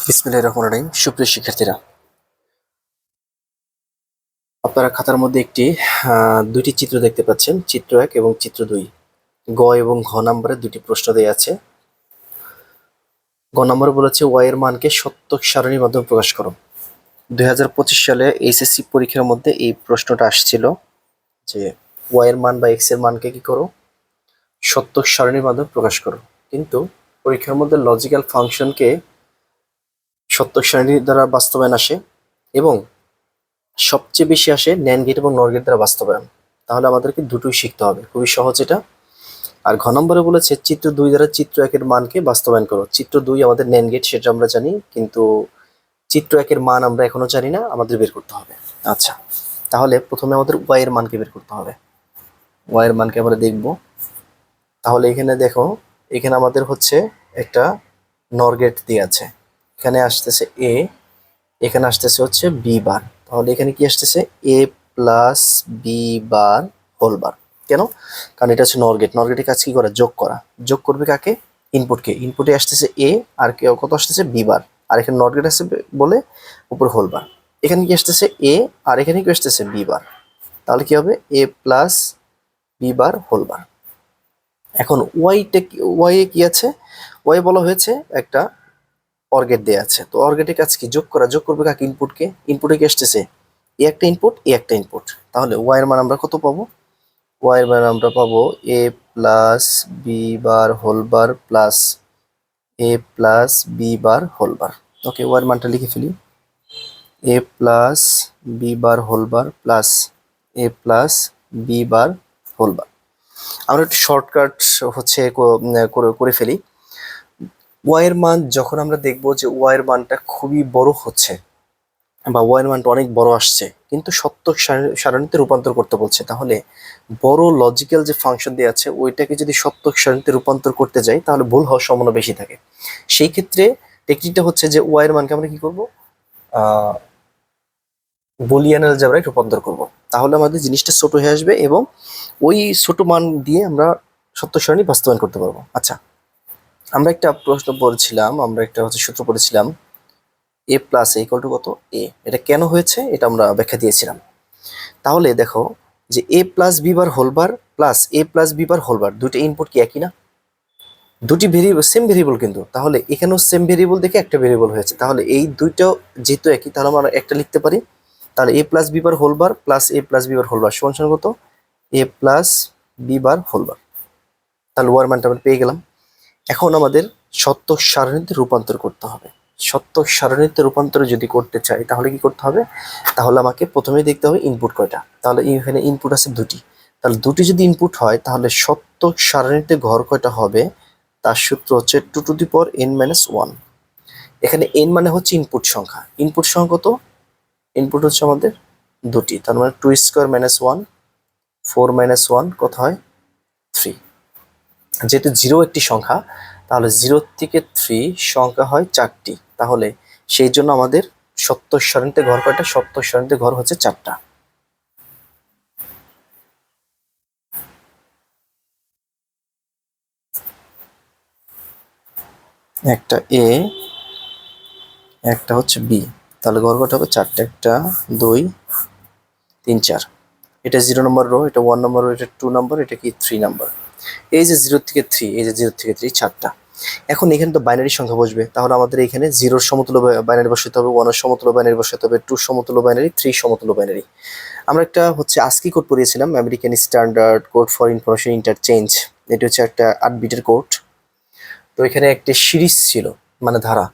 বিসমিল্লাহির রহমানির রহিম। সুপ্রিয় শিক্ষার্থীরা, আপনারা খাতার মধ্যে দুইটি চিত্র দেখতে পাচ্ছেন, চিত্র 1 এবং চিত্র 2। গ এবং ঘ নম্বরে দুটি প্রশ্ন দেওয়া আছে। গ নম্বরে বলেছে ওয়াই এর মানকে সত্যক সারণীর মাধ্যমে প্রকাশ করো। 2025 সালে এইচএসসি পরীক্ষার মধ্যে এই প্রশ্নটা আসছিল যে ওয়াই এর মান বা এক্স এর মানকে কি করো, সত্যক সারণীর মাধ্যমে প্রকাশ করো। কিন্তু পরীক্ষার মধ্যে লজিক্যাল ফাংশনকে সত্যক সারণীর দ্বারা বাস্তবায়ন আসে এবং সবচেয়ে বেশি আসে ন্যান্ড গেট এবং নর গেট দ্বারা বাস্তবায়ন। তাহলে আমাদেরকে দুটোই শিখতে হবে, খুবই সহজ এটা। আর ঘ নম্বরে বলেছে চিত্র 2 দ্বারা চিত্র 1 এর মানকে বাস্তবায়ন করো। চিত্র 2 আমাদের ন্যান্ড গেট, সেটা আমরা জানি, কিন্তু চিত্র 1 এর মান আমরা এখনো জানি না, আমাদের বের করতে হবে। আচ্ছা, তাহলে প্রথমে আমাদের ওয়াই এর মানকে বের করতে হবে। ওয়াই এর মানকে আমরা দেখব। তাহলে এখানে দেখো, এখানে আমাদের হচ্ছে একটা নর গেট দিয়ে আছে। এখানে আসতেছে এ, এখানে আসতেছে হচ্ছে বি বার। তাহলে এখানে কি আসতেছে, A plus B bar whole bar. কেন? কারণ এটা হচ্ছে নর গেট। নর গেটের কাজ কি করা, যোগ করা। যোগ করবে কাকে, ইনপুটকে। ইনপুটে আসতেছে এ, আর কত আসতেছে বি বার, আর এখানে নর গেট আসছে বলে উপর হোল বার। এখানে কি আসতেছে এ, আর এখানে কি আসতেছে বি বার। তাহলে কি হবে, A plus B bar whole bar. এখন ওয়াই এ কি আছে, ওয়াই বলা হয়েছে একটা অর গেট দেয়া আছে। তো অর গেটের কাজ কি, যোগ করা। যোগ করবে কাকে, ইনপুটকে। ইনপুটে কি আসতেছে, এ একটা ইনপুট, এ একটা ইনপুট। তাহলে ওয়াই এর মান আমরা কত পাবো, ওয়াই এর মান আমরা পাবো A plus B bar whole bar plus A plus B bar whole bar. Okay, Y এর মানটা লিখে ফেলি, A plus B bar whole bar plus A plus B bar whole bar. আমরা একটু শর্টকাট হচ্ছে করে ফেলি। ওয়াই এর মান যখন আমরা দেখবো যে ওয়াই এর মানটা খুবই বড় হচ্ছে বা ওয়াই এর মানটা অনেক বড় আসছে, কিন্তু সত্যক সারণীতে রূপান্তর করতে বলছে, তাহলে বড় লজিক্যাল যে ফাংশন দিয়ে আছে ওইটাকে যদি সত্যক সারণীতে রূপান্তর করতে যাই তাহলে ভুল হওয়ার সম্ভাবনা বেশি থাকে। সেই ক্ষেত্রে টেকনিকটা হচ্ছে যে ওয়াই এর মানকে আমরা কি করব, বুলিয়ান অ্যালজেব্রায় রূপান্তর করব। তাহলে আমাদের জিনিসটা ছোট হয়ে আসবে এবং ওই ছোট মান দিয়ে আমরা সত্য সারণী বাস্তবায়ন করতে পারবো। আচ্ছা, আমরা একটা প্রশ্ন পড়েছিলাম, আমরা একটা হচ্ছে সূত্র পড়েছিলাম, এ প্লাস এ ইকুয়াল টু কত, এ। এটা কেন হয়েছে এটা আমরা ব্যাখ্যা দিয়েছিলাম। তাহলে দেখো যে A plus B bar whole bar plus A plus B bar whole bar, দুটো ইনপুট কি একই না, দুটি ভেরিয়েবল, সেম ভেরিয়েবল কিন্তু। তাহলে এখানেও সেম ভেরিয়েবল দেখে একটা ভেরিয়েবল হয়েছে। তাহলে এই দুইটা যেহেতু একই, তাহলে আমরা একটা লিখতে পারি। তাহলে A plus B bar whole bar plus A plus B bar whole bar সমান সমান কত, A plus B bar whole bar. তাহলে ওয়ার মানটা আমরা পেয়ে গেলাম। এখন আমাদের সত্যক সারণীতে রূপান্তর করতে হবে। সত্যক সারণীতে রূপান্তর যদি করতে চাই তাহলে কি করতে হবে, তাহলে আমাকে প্রথমে দেখতে হবে ইনপুট কয়টা। তাহলে এখানে ইনপুট আছে দুটি। তাহলে দুটি যদি ইনপুট হয় তাহলে সত্যক সারণীতে ঘর কয়টা হবে, তার সূত্র হচ্ছে 2 to the power n minus 1। এখানে n মানে হচ্ছে ইনপুট সংখ্যা। ইনপুট সংখ্যা কত, ইনপুট হচ্ছে আমাদের দুটি, তার মানে 2 স্কোয়ার মাইনাস 1, 4 মাইনাস 1 কত হয় 3। যেহেতু 0 একটি সংখ্যা, তাহলে 0 থেকে 3 সংখ্যা হয় 4টি। তাহলে সেই জন্য আমাদের সত্যক সারণীতে ঘর কয়টা, সত্যক সারণীতে ঘর হচ্ছে 4টা। একটা এ, একটা হচ্ছে বি। তাহলে ঘর কয়টা হবে, 4টা। 1 2 3 4। এটা 0 নম্বর রো, এটা 1 নম্বর রো, এটা 2 নম্বর, এটা কি 3 নম্বর। এই যে 0 থেকে 3, এই যে 0 থেকে 3 4টা। এখন এখানে তো বাইনারি সংখ্যা বসবে, তাহলে আমাদের এখানে 0 সমতুল্য বাইনারি বসাতে হবে, 1 এর সমতুল্য বাইনারি বসাতে হবে, 2 সমতুল্য বাইনারি, 3 সমতুল্য বাইনারি। আমরা একটা হচ্ছে ASCII কোড পড়িয়েছিলাম, American standard code for information interchange. এটা হচ্ছে একটা 8 বিটের কোড। তো এখানে একটি সিরিজ ছিল, মানে ধারা,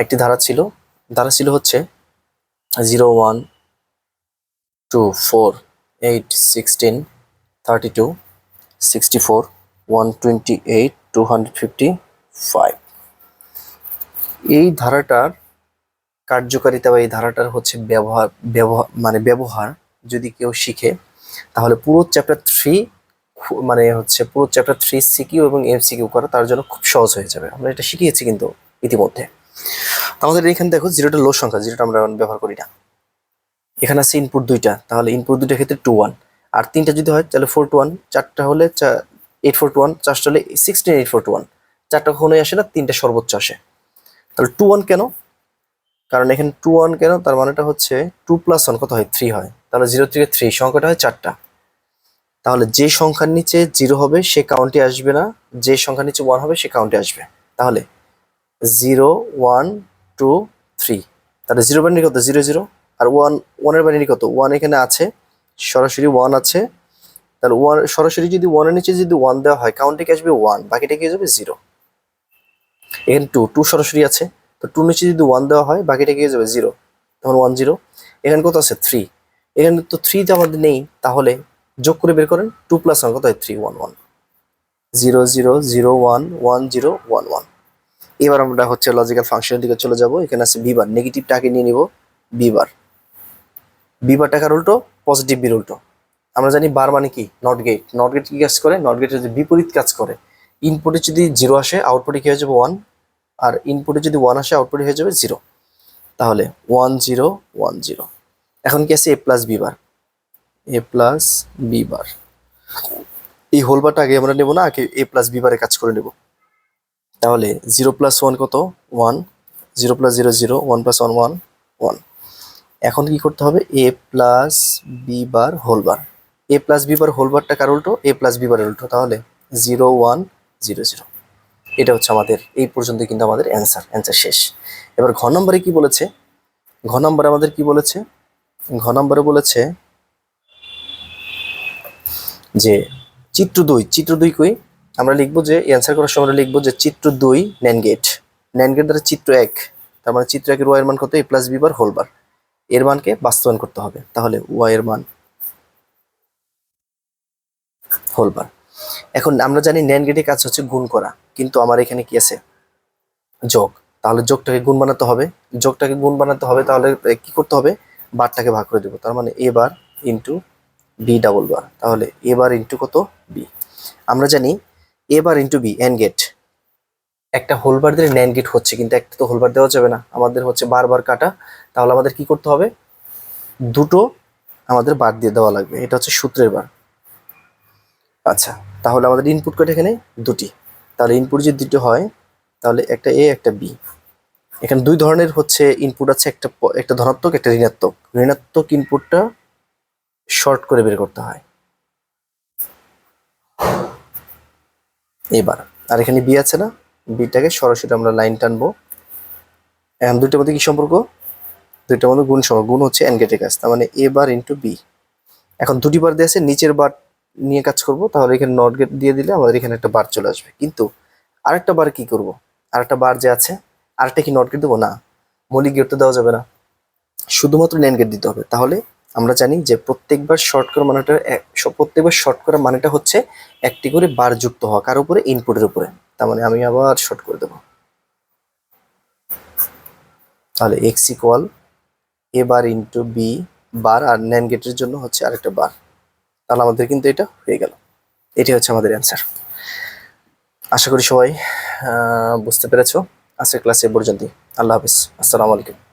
একটি ধারা ছিল। ধারা ছিল হচ্ছে 0 1 2 4 8 16 32 64 128 255। এই ধারাটার কার্যকারিতা বা এই ধারাটার হচ্ছে ব্যবহার যদি কেউ শিখে তাহলে পুরো চ্যাপ্টার 3, মানে হচ্ছে পুরো চ্যাপ্টার 3 সিকিউ এবং এমসিকিউ করা তার জন্য খুব সহজ হয়ে যাবে। আমরা এটা শিখিয়েছি কিন্তু ইতিমধ্যে। আমাদের এখানে দেখো 0টা লো সংখ্যা, 0টা আমরা ব্যবহার করি না। এখানে আছে ইনপুট 2টা, তাহলে ইনপুট 2টার ক্ষেত্রে 2 1, আর 3টা যদি হয় তাহলে 4 2 1, 4টা হলে 8 4 2 1, 4টা হলে 16 8 4 2 1। 4টা কখনোই আসে না, 3টা সর্বোচ্চ আসে। তাহলে 2 1 কেন? কারণ এখানে 2 1 কেন, তার মানেটা হচ্ছে 2 + 1 কত হয়? 3 হয়। তাহলে 0 থেকে 3 সংখ্যাটা হয় 4টা। তাহলে যে সংখ্যার নিচে 0 হবে সে কাউন্টে আসবে না, যে সংখ্যার নিচে 1 হবে সে কাউন্টে আসবে। তাহলে 0 1 2 3, তাহলে 0 বাইনারি কত? 0 0। আর 1 এর বাইনারি কত? 1 এখানে আছে, সরাসরি 1 আছে। তাহলে 1 সরাসরি যদি 1 এর নিচে যদি 1 দেওয়া হয় কাউন্টে কি আসবে? 1, বাকিটা কি হয়ে যাবে? 0। এখানে 2 সরাসরি আছে, তো 2 নিচে যদি 1 দেওয়া হয় বাকিটা কি হয়ে যাবে? 0, তখন 1 0। এখানে কত আছে? 3, এখানে তো 3 তো আমাদের নেই, তাহলে যোগ করে বের করেন। 2 + 1 কত হয়? 3 1 1 0 0 0 1 1 0 1 1। এবার আমরা হচ্ছে লজিক্যাল ফাংশনের দিকে চলে যাব। এখানে আছে বি বার, নেগেটিভটা আগে নিয়ে নিব। বি বার, বি বার টাকার উল্টো পজিটিভ বির উল্টো। আমরা জানি বার মানে কি? Not get. নট গেট কি কাজ করে? নট গেট যদি বিপরীত কাজ করে। ইনপুটে যদি 0 আসে আউটপুটে কি হয়ে যাবে? 1, আর ইনপুটে যদি 1 আসে আউটপুটে হয়ে যাবে 0। তাহলে 1 0 1 0। এখন কি আছে? এ plus B bar, A plus B বার। এই হোল বারটা আগে আমরা নেব না, আগে এ প্লাস বি বারে কাজ করে নেব। তাহলে 0 + 1 কত? 1, 0 + 0 0, 1 + 1 1 1। এখন কি করতে হবে? A plus B bar whole bar. A plus B bar whole বারটা কার উল্টো? এ প্লাস বি বারের উল্টো। তাহলে 0 1 0 0। এটা হচ্ছে আমাদের এই পর্যন্ত কিন্তু আমাদের অ্যান্সার শেষ। এবার ঘ নম্বরে কি বলেছে? ঘ নম্বরে আমাদের কি বলেছে? ঘ নম্বরে বলেছে যে চিত্র 2 কই? আমরা লিখবো যে অ্যান্সার করার সময় লিখবো যে চিত্র 2 ন্যান্ড গেট। ন্যান্ড গেট দ্বারা চিত্র 1, তার মানে চিত্র 1 এর ওয়াই এর মান কত? A plus B bar whole bar. এর মানকে বাস্তবায়ন করতে হবে। তাহলে ওয়াই এর মান হোল বার। এখন আমরা জানি ন্যান্ড গেটের কাজ হচ্ছে গুণ করা, কিন্তু আমার এখানে কি আছে? যোগ। তাহলে যোগটাকে গুণ বানাতে হবে। যোগটাকে গুণ বানাতে হবে, তাহলে কি করতে হবে? বারটাকে ভাগ করে দেবো। তার মানে A bar into B double bar. তাহলে এ বার ইন্টু কত? বি। আমরা জানি A bar into B and gate. একটা হোলবার দিলে ন্যান্ড গেট হচ্ছে, কিন্তু একটা তো হোলবার দেওয়া যাবে না, আমাদের হচ্ছে বারবার কাটা। তাহলে আমাদের কি করতে হবে? দুটো আমাদের বার দিয়ে দেওয়া লাগবে, এটা হচ্ছে সূত্রের বার। আচ্ছা, তাহলে আমাদের ইনপুট কয়টা এখানে? দুটি। তাহলে ইনপুট যদি দুটো হয় তাহলে একটা এ একটা বি। এখানে দুই ধরনের হচ্ছে ইনপুট আছে, একটা ধনাত্মক একটা ঋণাত্মক। ঋণাত্মক ইনপুটটা শর্ট করে বের করতে হয়। এবার আর এখানে বি আছে না, বিটাকে সরাসরি আমরা লাইন টানবো। এখন দুইটার মধ্যে কি সম্পর্ক? দুইটার মধ্যে গুণ সম্পর্ক। গুণ হচ্ছে এন্ড গেটের কাজ, তার মানে এ বার ইন্টু বি। এখন দুটি বার দিয়ে আছে, নিচের বার নিয়ে কাজ করব। তাহলে এখানে নট গেট দিয়ে দিলে আমাদের এখানে একটা বার চলে আসবে। কিন্তু আরেকটা বার কি করব? আরেকটা বার যে আছে, আরেকটা কি নট গেট দেবো? না, মৌলিক গেট তো দেওয়া যাবে না, শুধুমাত্র ন্যান্ড গেট দিতে হবে। তাহলে আমরা জানি যে প্রত্যেকবার শর্ট করা মানেটা হচ্ছে একটি করে বার যুক্ত হওয়া কার উপরে? ইনপুটের উপরে। তার মানে আমি আবার শর্ট করে দেবো। তাহলে এক্স ইকুয়াল এ বার ইন্টু বি বার, আর ন্যান্ড গেটের জন্য হচ্ছে আরেকটা বার। তাহলে আমাদের কিন্তু এটা হয়ে গেল। এটাই হচ্ছে আমাদের অ্যান্সার। আশা করি সবাই বুঝতে পেরেছো। আজকের ক্লাস এ পর্যন্তই। আল্লাহ হাফিজ, আসসালামু আলাইকুম।